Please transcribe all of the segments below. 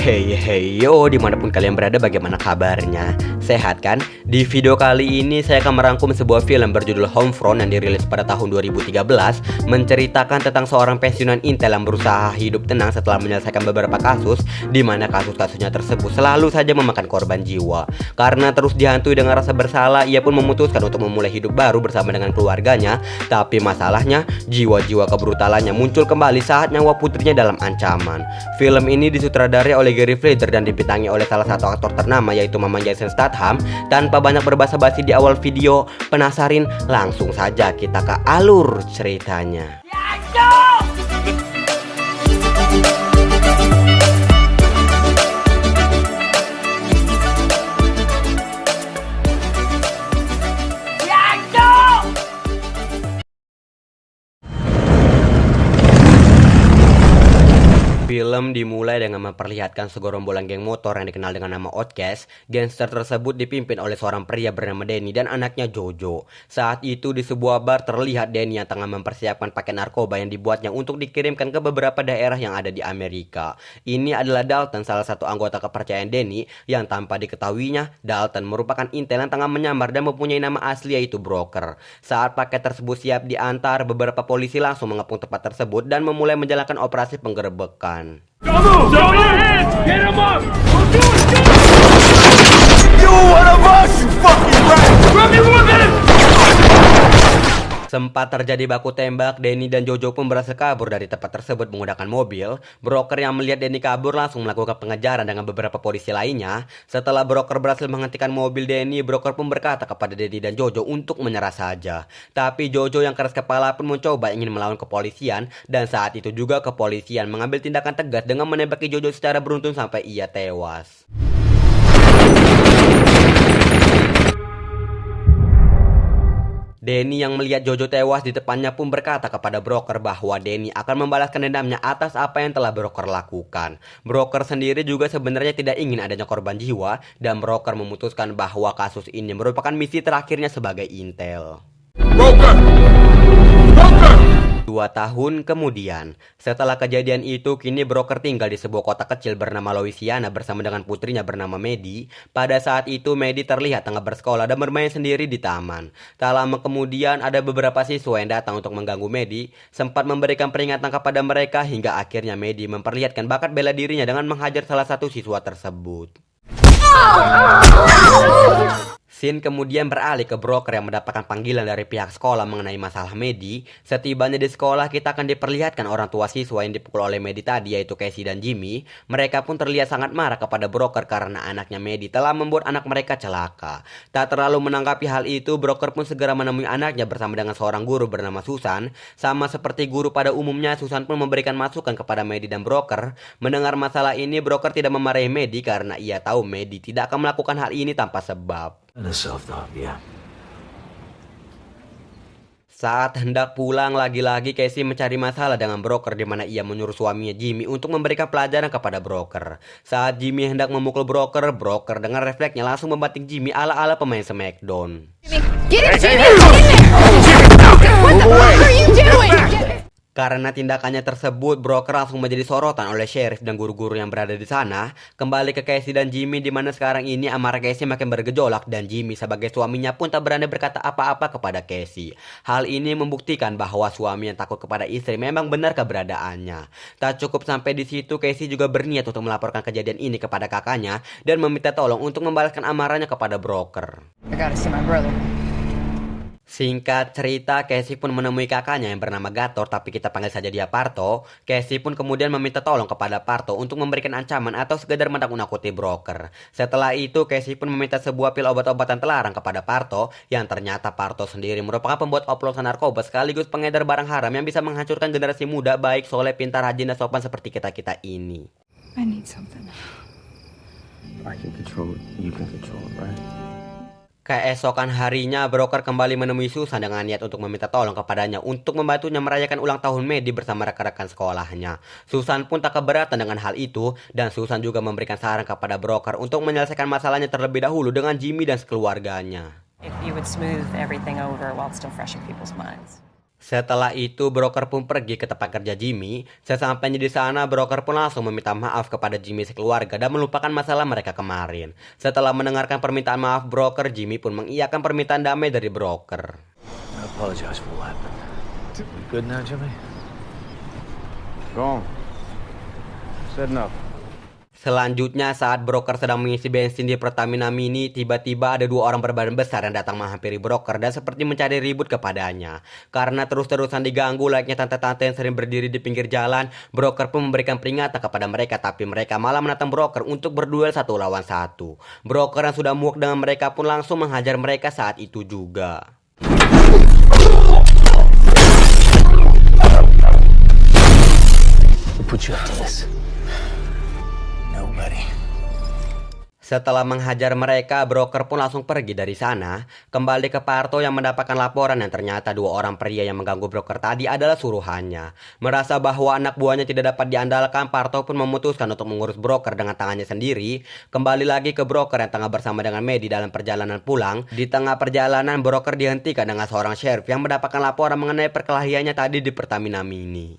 Hey yo, dimanapun kalian berada, bagaimana kabarnya? Sehat kan? Di video kali ini saya akan merangkum sebuah film berjudul Homefront yang dirilis pada tahun 2013, menceritakan tentang seorang pensiunan Intel yang berusaha hidup tenang setelah menyelesaikan beberapa kasus, di mana kasus-kasusnya tersebut selalu saja memakan korban jiwa. Karena terus dihantui dengan rasa bersalah, ia pun memutuskan untuk memulai hidup baru bersama dengan keluarganya. Tapi masalahnya, jiwa-jiwa kebrutalannya muncul kembali saat nyawa putrinya dalam ancaman. Film ini disutradarai oleh Gary Fleder dan dibintangi oleh salah satu aktor ternama, yaitu Mama Jason Statham. Tanpa banyak berbasa-basi di awal video, penasarin? Langsung saja kita ke alur ceritanya. Film dimulai dengan memperlihatkan segerombolan geng motor yang dikenal dengan nama Outcast. Gangster tersebut dipimpin oleh seorang pria bernama Danny dan anaknya Jojo. Saat itu di sebuah bar terlihat Danny yang tengah mempersiapkan paket narkoba yang dibuatnya untuk dikirimkan ke beberapa daerah yang ada di Amerika. Ini adalah Dalton, salah satu anggota kepercayaan Danny, yang tanpa diketahuinya Dalton merupakan intel yang tengah menyamar dan mempunyai nama asli, yaitu Broker. Saat paket tersebut siap diantar, beberapa polisi langsung mengepung tempat tersebut dan memulai menjalankan operasi penggerebekan. Show your hands! Get him up! Do it! You one of us, you fucking rat! Grab your weapon! Sempat terjadi baku tembak, Danny dan Jojo pun berhasil kabur dari tempat tersebut menggunakan mobil. Broker yang melihat Danny kabur langsung melakukan pengejaran dengan beberapa polisi lainnya. Setelah Broker berhasil menghentikan mobil Danny, Broker pun berkata kepada Danny dan Jojo untuk menyerah saja. Tapi Jojo yang keras kepala pun mencoba ingin melawan kepolisian, dan saat itu juga kepolisian mengambil tindakan tegas dengan menembaki Jojo secara beruntun sampai ia tewas. Danny yang melihat Jojo tewas di depannya pun berkata kepada Broker bahwa Danny akan membalaskan dendamnya atas apa yang telah Broker lakukan. Broker sendiri juga sebenarnya tidak ingin adanya korban jiwa, dan Broker memutuskan bahwa kasus ini merupakan misi terakhirnya sebagai intel. Broker! 2 tahun kemudian, setelah kejadian itu, kini Broker tinggal di sebuah kota kecil bernama Louisiana bersama dengan putrinya bernama Maddie. Pada saat itu, Maddie terlihat tengah bersekolah dan bermain sendiri di taman. Tak lama kemudian, ada beberapa siswa yang datang untuk mengganggu Maddie, sempat memberikan peringatan kepada mereka hingga akhirnya Maddie memperlihatkan bakat bela dirinya dengan menghajar salah satu siswa tersebut. Scene kemudian beralih ke Broker yang mendapatkan panggilan dari pihak sekolah mengenai masalah Maddie. Setibanya di sekolah, kita akan diperlihatkan orang tua siswa yang dipukul oleh Maddie tadi, yaitu Casey dan Jimmy. Mereka pun terlihat sangat marah kepada Broker karena anaknya Maddie telah membuat anak mereka celaka. Tak terlalu menanggapi hal itu, Broker pun segera menemui anaknya bersama dengan seorang guru bernama Susan. Sama seperti guru pada umumnya, Susan pun memberikan masukan kepada Maddie dan Broker. Mendengar masalah ini, Broker tidak memarahi Maddie karena ia tahu Maddie tidak akan melakukan hal ini tanpa sebab. Saat hendak pulang, lagi-lagi Casey mencari masalah dengan Broker, di mana ia menyuruh suaminya Jimmy untuk memberikan pelajaran kepada Broker. Saat Jimmy hendak memukul Broker, Broker dengan refleksnya langsung membanting Jimmy ala-ala pemain Smackdown. Get him, Jimmy! What the fuck are you doing? Karena tindakannya tersebut, Broker langsung menjadi sorotan oleh sheriff dan guru-guru yang berada di sana. Kembali ke Casey dan Jimmy, di mana sekarang ini amarah Casey makin bergejolak dan Jimmy sebagai suaminya pun tak berani berkata apa-apa kepada Casey. Hal ini membuktikan bahwa suami yang takut kepada istri memang benar keberadaannya. Tak cukup sampai di situ, Casey juga berniat untuk melaporkan kejadian ini kepada kakaknya dan meminta tolong untuk membalaskan amarahnya kepada Broker. I gotta see my brother. Singkat cerita, Casey pun menemui kakaknya yang bernama Gator, tapi kita panggil saja dia Parto. Casey pun kemudian meminta tolong kepada Parto untuk memberikan ancaman atau sekedar menakut-nakuti Broker. Setelah itu, Casey pun meminta sebuah pil obat-obatan terlarang kepada Parto, yang ternyata Parto sendiri merupakan pembuat oplosan narkoba sekaligus pengedar barang haram yang bisa menghancurkan generasi muda baik, soleh, pintar, rajin, dan sopan seperti kita-kita ini. I need something. I can control it. You can control it, right? Keesokan harinya, Broker kembali menemui Susan dengan niat untuk meminta tolong kepadanya untuk membantunya merayakan ulang tahun Maddie bersama rekan-rekan sekolahnya. Susan pun tak keberatan dengan hal itu, dan Susan juga memberikan saran kepada Broker untuk menyelesaikan masalahnya terlebih dahulu dengan Jimmy dan sekeluarganya. If you would smooth everything over while it's still fresh in people's minds. Setelah itu, broker pun pergi ke tempat kerja Jimmy. Sesampainya di sana, broker pun langsung meminta maaf kepada Jimmy sekeluarga dan melupakan masalah mereka kemarin. Setelah mendengarkan permintaan maaf broker, Jimmy pun mengiyakan permintaan damai dari broker. I apologize for what happened. You good now, Jimmy? Go on. Said enough. Selanjutnya, saat broker sedang mengisi bensin di Pertamina Mini, tiba-tiba ada dua orang berbadan besar yang datang menghampiri broker dan seperti mencari ribut kepadanya. Karena terus-terusan diganggu layaknya tante-tante yang sering berdiri di pinggir jalan, broker pun memberikan peringatan kepada mereka, tapi mereka malah menantang broker untuk berduel 1 lawan 1. Broker yang sudah muak dengan mereka pun langsung menghajar mereka saat itu juga. Who put you up to this? Nobody. Setelah menghajar mereka, broker pun langsung pergi dari sana. Kembali ke Parto yang mendapatkan laporan yang ternyata dua orang pria yang mengganggu broker tadi adalah suruhannya. Merasa bahwa anak buahnya tidak dapat diandalkan, Parto pun memutuskan untuk mengurus broker dengan tangannya sendiri. Kembali lagi ke broker yang tengah bersama dengan Maddie dalam perjalanan pulang. Di tengah perjalanan, broker dihentikan dengan seorang sheriff yang mendapatkan laporan mengenai perkelahiannya tadi di Pertamina Mini.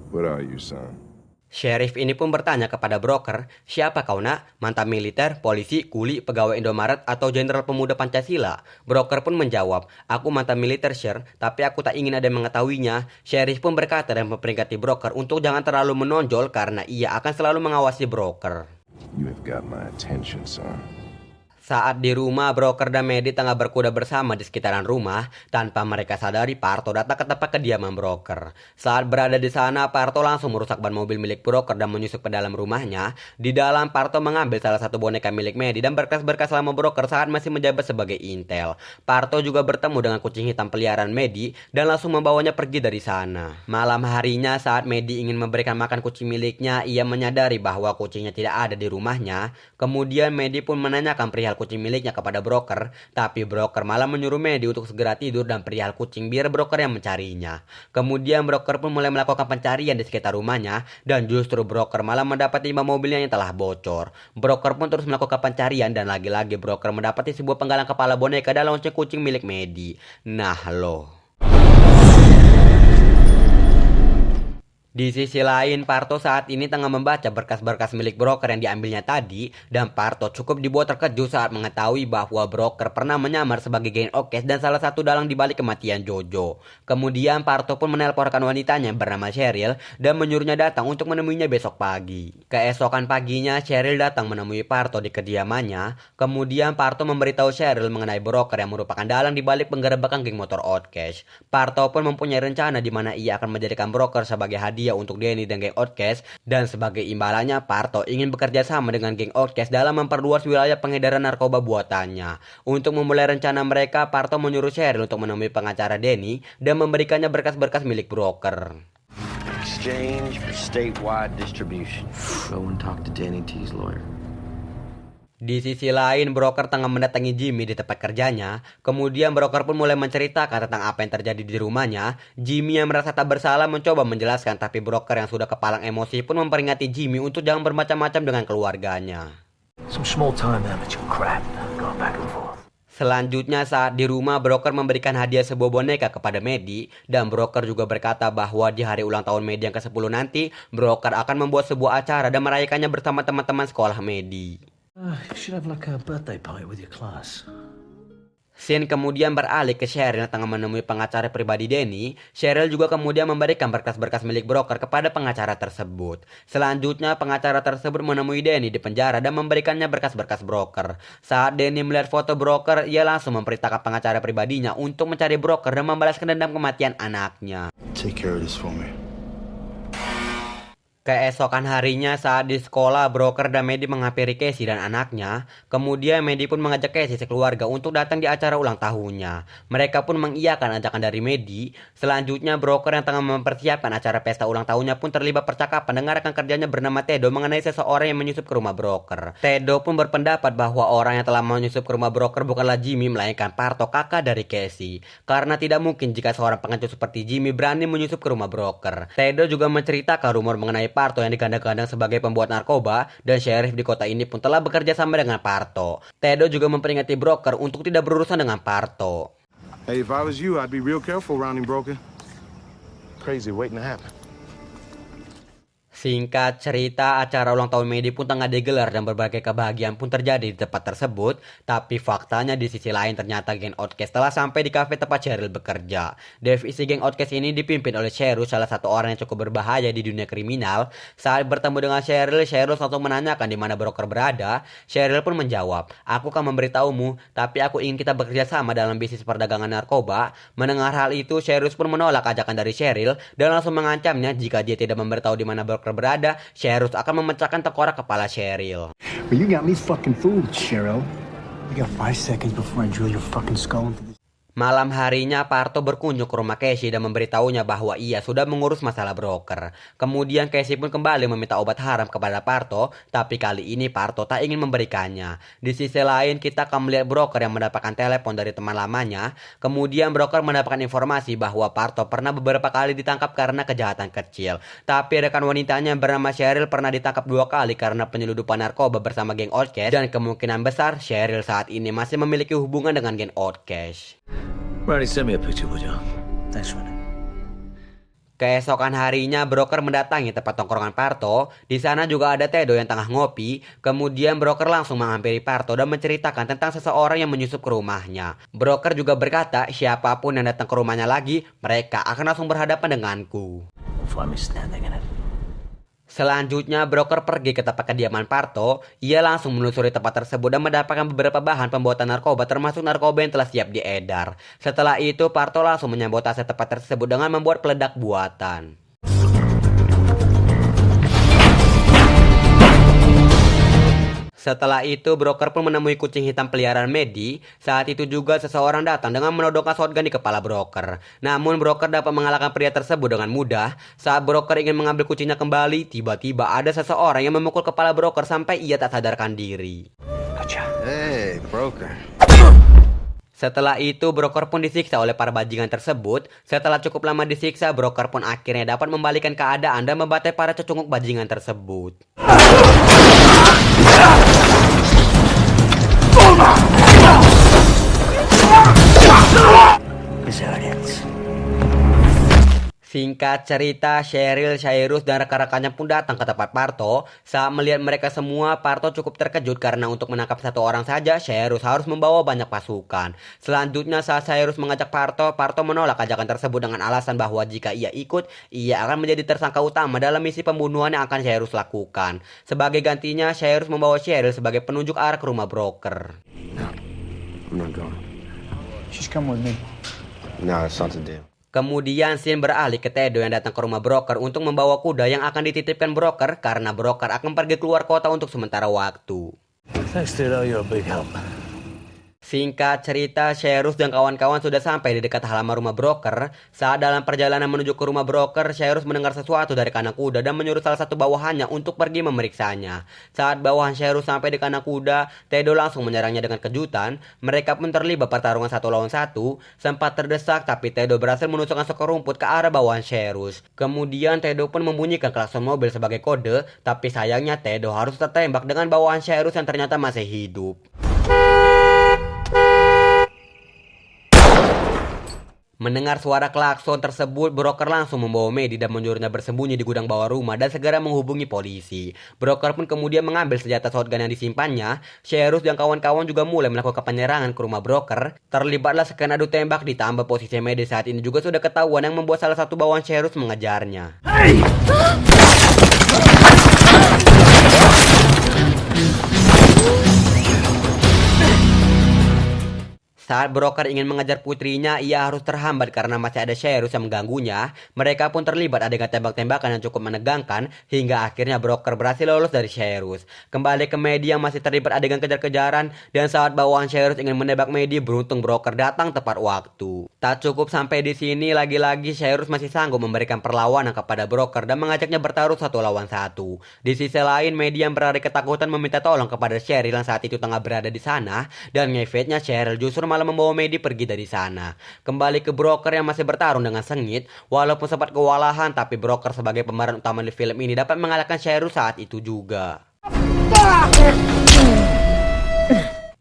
What are you, son? Sheriff ini pun bertanya kepada broker, siapa kau nak? Mantan militer, polisi, kuli, pegawai Indomaret, atau jenderal pemuda Pancasila? Broker pun menjawab, aku mantan militer, Sir, tapi aku tak ingin ada yang mengetahuinya. Sheriff pun berkata dan memperingati broker untuk jangan terlalu menonjol karena ia akan selalu mengawasi broker. You have got my attention, son. Saat di rumah, broker dan Maddie tengah berkuda bersama di sekitaran rumah. Tanpa mereka sadari, Parto datang ke tempat kediaman broker. Saat berada di sana, Parto langsung merusak ban mobil milik broker dan menyusup ke dalam rumahnya. Di dalam, Parto mengambil salah satu boneka milik Maddie dan berkas-berkas selama broker saat masih menjabat sebagai intel. Parto juga bertemu dengan kucing hitam peliharaan Maddie dan langsung membawanya pergi dari sana. Malam harinya, saat Maddie ingin memberikan makan kucing miliknya, ia menyadari bahwa kucingnya tidak ada di rumahnya. Kemudian Maddie pun menanyakan perihal kucing miliknya kepada broker, tapi broker malah menyuruh Maddie untuk segera tidur dan perihal kucing biar broker yang mencarinya. Kemudian broker pun mulai melakukan pencarian di sekitar rumahnya dan justru broker malah mendapati 5 mobilnya yang telah bocor. Broker pun terus melakukan pencarian dan lagi-lagi broker mendapati sebuah penggalang kepala boneka dalam lonceng kucing milik Maddie. Nah loh. Di sisi lain, Parto saat ini tengah membaca berkas-berkas milik broker yang diambilnya tadi, dan Parto cukup dibuat terkejut saat mengetahui bahwa broker pernah menyamar sebagai geng Okes dan salah satu dalang dibalik kematian Jojo. Kemudian Parto pun menelponkan wanitanya bernama Cheryl dan menyuruhnya datang untuk menemuinya besok pagi. Keesokan paginya, Cheryl datang menemui Parto di kediamannya. Kemudian Parto memberitahu Cheryl mengenai broker yang merupakan dalang dibalik penggerebekan geng motor Outcast. Parto pun mempunyai rencana di mana ia akan menjadikan broker sebagai hadiah untuk Danny dan geng Outcast, dan sebagai imbalannya Parto ingin bekerja sama dengan geng Outcast dalam memperluas wilayah pengedaran narkoba buatannya. Untuk memulai rencana mereka, Parto menyuruh Cheryl untuk menemui pengacara Danny dan memberikannya berkas-berkas milik broker. Exchange for statewide distribution. Go and talk to Danny T's lawyer. Di sisi lain, broker tengah mendatangi Jimmy di tempat kerjanya. Kemudian broker pun mulai menceritakan tentang apa yang terjadi di rumahnya. Jimmy yang merasa tak bersalah mencoba menjelaskan, tapi broker yang sudah kepalang emosi pun memperingati Jimmy untuk jangan bermacam-macam dengan keluarganya. Some small time amateur crap going back and forth. Selanjutnya saat di rumah, broker memberikan hadiah sebuah boneka kepada Maddie, dan broker juga berkata bahwa di hari ulang tahun Maddie yang ke-10 nanti, broker akan membuat sebuah acara dan merayakannya bersama teman-teman sekolah Maddie. You should have like a birthday party with your class. Scene kemudian beralih ke Cheryl yang tengah menemui pengacara pribadi Danny. Cheryl juga kemudian memberikan berkas-berkas milik broker kepada pengacara tersebut. Selanjutnya pengacara tersebut menemui Danny di penjara dan memberikannya berkas-berkas broker. Saat Danny melihat foto broker, ia langsung memerintahkan pengacara pribadinya untuk mencari broker dan membalaskan dendam kematian anaknya. Take care of this for me. Keesokan harinya saat di sekolah, broker dan Maddie menghampiri Casey dan anaknya. Kemudian Maddie pun mengajak Casey sekeluarga untuk datang di acara ulang tahunnya. Mereka pun mengiyakan ajakan dari Maddie. Selanjutnya broker yang tengah mempersiapkan acara pesta ulang tahunnya pun terlibat percakapan dengan rekan kerjanya bernama Tedo mengenai seseorang yang menyusup ke rumah broker. Tedo pun berpendapat bahwa orang yang telah menyusup ke rumah broker bukanlah Jimmy melainkan Parto, kakak dari Casey. Karena tidak mungkin jika seorang pengecut seperti Jimmy berani menyusup ke rumah broker. Tedo juga menceritakan rumor mengenai Parto yang digadang-gadang sebagai pembuat narkoba, dan sheriff di kota ini pun telah bekerja sama dengan Parto. Tedo juga memperingati broker untuk tidak berurusan dengan Parto. Hey, if I was you, I'd be real careful around him, broker. Crazy waiting to happen. Singkat cerita, acara ulang tahun Medi pun tengah digelar dan berbagai kebahagiaan pun terjadi di tempat tersebut. Tapi faktanya di sisi lain ternyata geng Outcast telah sampai di kafe tempat Cheryl bekerja. Divisi geng Outcast ini dipimpin oleh Cheryl, salah satu orang yang cukup berbahaya di dunia kriminal. Saat bertemu dengan Cheryl langsung menanyakan di mana broker berada. Cheryl pun menjawab, "Aku akan memberitahumu, tapi aku ingin kita bekerja sama dalam bisnis perdagangan narkoba." Mendengar hal itu, Cheryl pun menolak ajakan dari Cheryl dan langsung mengancamnya jika dia tidak memberitahu di mana broker berada, Cheryl akan memecahkan tengkorak kepala Cheryl. Well, you got me fucking fooled, Cheryl. You got 5 seconds before I drill your fucking skull into this. Malam harinya, Parto berkunjung ke rumah Casey dan memberitahunya bahwa ia sudah mengurus masalah broker. Kemudian Casey pun kembali meminta obat haram kepada Parto, tapi kali ini Parto tak ingin memberikannya. Di sisi lain, kita akan melihat broker yang mendapatkan telepon dari teman lamanya. Kemudian broker mendapatkan informasi bahwa Parto pernah beberapa kali ditangkap karena kejahatan kecil. Tapi rekan wanitanya yang bernama Cheryl pernah ditangkap 2 kali karena penyeludupan narkoba bersama geng Outcast. Dan kemungkinan besar Cheryl saat ini masih memiliki hubungan dengan geng Outcast. Ronnie, send me a picture, would you? Thanks, Ronnie. Keesokan harinya, broker mendatangi tempat tongkrongan Parto. Di sana juga ada Tedo yang tengah ngopi. Kemudian broker langsung menghampiri Parto dan menceritakan tentang seseorang yang menyusup ke rumahnya. Broker juga berkata, siapapun yang datang ke rumahnya lagi, mereka akan langsung berhadapan denganku. Find me standing in it. Selanjutnya, broker pergi ke tempat kediaman Parto. Ia langsung menelusuri tempat tersebut dan mendapatkan beberapa bahan pembuatan narkoba, termasuk narkoba yang telah siap diedar. Setelah itu, Parto langsung menyambut aset tempat tersebut dengan membuat peledak buatan. Setelah itu, broker pun menemui kucing hitam peliharaan Medi. Saat itu juga seseorang datang dengan menodongkan shotgun di kepala broker. Namun broker dapat mengalahkan pria tersebut dengan mudah. Saat broker ingin mengambil kucingnya kembali, tiba-tiba ada seseorang yang memukul kepala broker sampai ia tak sadarkan diri. Gotcha. Hey, broker. Setelah itu, broker pun disiksa oleh para bajingan tersebut. Setelah cukup lama disiksa, broker pun akhirnya dapat membalikan keadaan dan membantai para cecunguk bajingan tersebut. Singkat cerita, Cheryl, Cyrus, dan rekan-rekannya pun datang ke tempat Parto. Saat melihat mereka semua, Parto cukup terkejut karena untuk menangkap satu orang saja, Cyrus harus membawa banyak pasukan. Selanjutnya, saat Cyrus mengajak Parto, Parto menolak ajakan tersebut dengan alasan bahwa jika ia ikut, ia akan menjadi tersangka utama dalam misi pembunuhan yang akan Cyrus lakukan. Sebagai gantinya, Cyrus membawa Cheryl sebagai penunjuk arah ke rumah broker. I'm not going. She's come with me. No, it's not the deal. Kemudian scene beralih ke Tedo yang datang ke rumah broker untuk membawa kuda yang akan dititipkan broker karena broker akan pergi keluar kota untuk sementara waktu. Thanks, Tedo. You're a big help. Singkat cerita, Cyrus dan kawan-kawan sudah sampai di dekat halaman rumah broker. Saat dalam perjalanan menuju ke rumah broker, Cyrus mendengar sesuatu dari kandang kuda dan menyuruh salah satu bawahannya untuk pergi memeriksanya. Saat bawahan Cyrus sampai di kandang kuda, Tedo langsung menyerangnya dengan kejutan. Mereka pun terlibat pertarungan 1 lawan 1. Sempat terdesak, tapi Tedo berhasil menusukkan sekor rumput ke arah bawahan Cyrus. Kemudian Tedo pun membunyikan klakson mobil sebagai kode, tapi sayangnya Tedo harus tertembak dengan bawahan Cyrus yang ternyata masih hidup. Mendengar suara klakson tersebut, broker langsung membawa Medi dan menyuruhnya bersembunyi di gudang bawah rumah dan segera menghubungi polisi. Broker pun kemudian mengambil senjata shotgun yang disimpannya. Cyrus dan kawan-kawan juga mulai melakukan penyerangan ke rumah broker. Terlibatlah sekian adu tembak, ditambah posisi Medi saat ini juga sudah ketahuan yang membuat salah satu bawahan Cyrus mengejarnya. Hey! Saat broker ingin mengejar putrinya, ia harus terhambat karena masih ada Cyrus yang mengganggunya. Mereka pun terlibat adegan tembak-tembakan yang cukup menegangkan, hingga akhirnya broker berhasil lolos dari Cyrus. Kembali ke Medi yang masih terlibat adegan kejar-kejaran, dan saat bawahan Cyrus ingin menembak Medi, beruntung broker datang tepat waktu. Tak cukup sampai di sini, lagi-lagi Cyrus masih sanggup memberikan perlawanan kepada broker dan mengajaknya bertaruh 1 lawan 1. Di sisi lain, Medi yang berada ketakutan meminta tolong kepada Cheryl yang saat itu tengah berada di sana, dan ngefetnya Cheryl justru malah membawa Medi pergi dari sana. Kembali ke broker yang masih bertarung dengan sengit. Walaupun sempat kewalahan, tapi broker sebagai pemeran utama di film ini dapat mengalahkan Cyrus saat itu juga.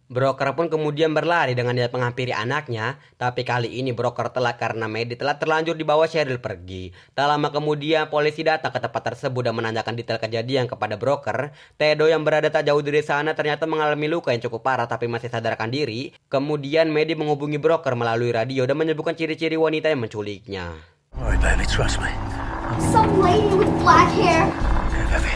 Broker pun kemudian berlari dengan niat menghampiri anaknya, tapi kali ini broker telat karena Maddie telah terlanjur dibawa Cheryl pergi. Tak lama kemudian polisi datang ke tempat tersebut dan menanyakan detail kejadian kepada broker. Theodore yang berada tak jauh dari sana ternyata mengalami luka yang cukup parah tapi masih sadarkan diri. Kemudian Maddie menghubungi broker melalui radio dan menyebutkan ciri-ciri wanita yang menculiknya. All right, baby, trust me. Some lady with black hair. Okay, baby.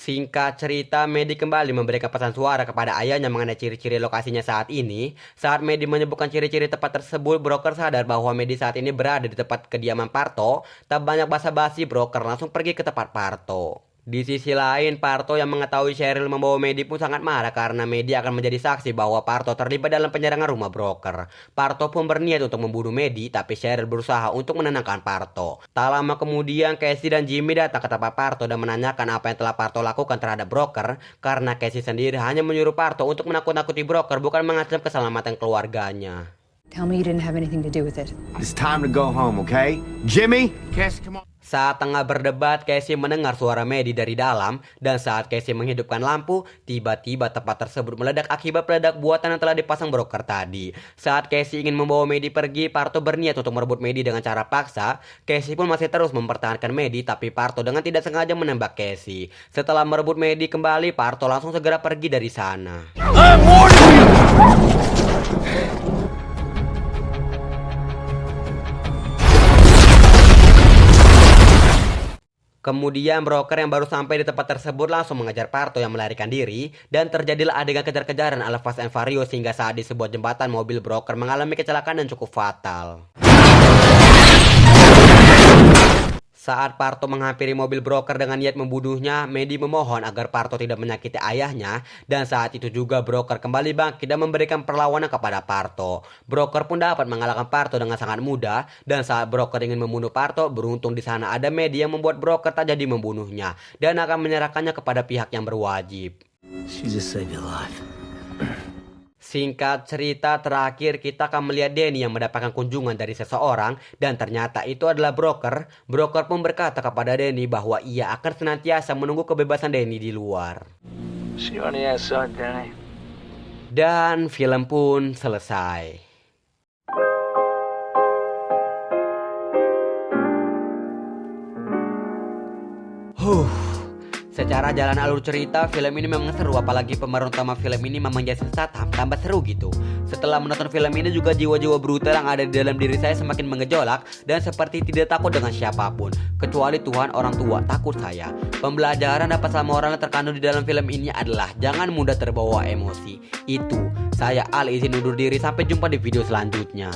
Singkat cerita, Maddie kembali memberikan pesan suara kepada ayahnya mengenai ciri-ciri lokasinya saat ini. Saat Maddie menyebutkan ciri-ciri tempat tersebut, broker sadar bahwa Maddie saat ini berada di tempat kediaman Parto. Tak banyak basa-basi, broker langsung pergi ke tempat Parto. Di sisi lain, Parto yang mengetahui Cheryl membawa Maddie pun sangat marah karena Maddie akan menjadi saksi bahwa Parto terlibat dalam penyerangan rumah broker. Parto pun berniat untuk membunuh Maddie, tapi Cheryl berusaha untuk menenangkan Parto. Tak lama kemudian, Casey dan Jimmy datang ke tempat Parto dan menanyakan apa yang telah Parto lakukan terhadap broker, karena Casey sendiri hanya menyuruh Parto untuk menakut-nakuti broker, bukan mengancam keselamatan keluarganya. Tell me you didn't have anything to do with it. It's time to go home, okay? Jimmy? Cassie, come on. Saat tengah berdebat, Casey mendengar suara Maddie dari dalam, dan saat Casey menghidupkan lampu, tiba-tiba tempat tersebut meledak akibat peledak buatan yang telah dipasang broker tadi. Saat Casey ingin membawa Maddie pergi, Parto berniat untuk merebut Maddie dengan cara paksa. Casey pun masih terus mempertahankan Maddie, tapi Parto dengan tidak sengaja menembak Casey. Setelah merebut Maddie kembali, Parto langsung segera pergi dari sana. Kemudian broker yang baru sampai di tempat tersebut langsung mengejar Parto yang melarikan diri, dan terjadilah adegan kejar-kejaran ala Fast and Furious hingga saat di sebuah jembatan mobil broker mengalami kecelakaan yang cukup fatal. Saat Parto menghampiri mobil broker dengan niat membunuhnya, Maddie memohon agar Parto tidak menyakiti ayahnya, dan saat itu juga broker kembali bangkit dan memberikan perlawanan kepada Parto. Broker pun dapat mengalahkan Parto dengan sangat mudah, dan saat broker ingin membunuh Parto, beruntung di sana ada Maddie yang membuat broker tak jadi membunuhnya dan akan menyerahkannya kepada pihak yang berwajib. She just saved your life. Singkat cerita, terakhir kita akan melihat Danny yang mendapatkan kunjungan dari seseorang, dan ternyata itu adalah broker. Broker pun berkata kepada Danny bahwa ia akan senantiasa menunggu kebebasan Danny di luar. See you on the outside, Danny. Dan film pun selesai. Secara jalan alur cerita, film ini memang seru, apalagi pemeran utama film ini memang Jason Statham, tambah seru gitu. Setelah menonton film ini juga jiwa-jiwa brutal yang ada di dalam diri saya semakin mengejolak, dan seperti tidak takut dengan siapapun, kecuali Tuhan orang tua, takut saya. Pembelajaran dapat sama orang yang terkandung di dalam film ini adalah jangan mudah terbawa emosi. Itu, saya Al izin undur diri, sampai jumpa di video selanjutnya.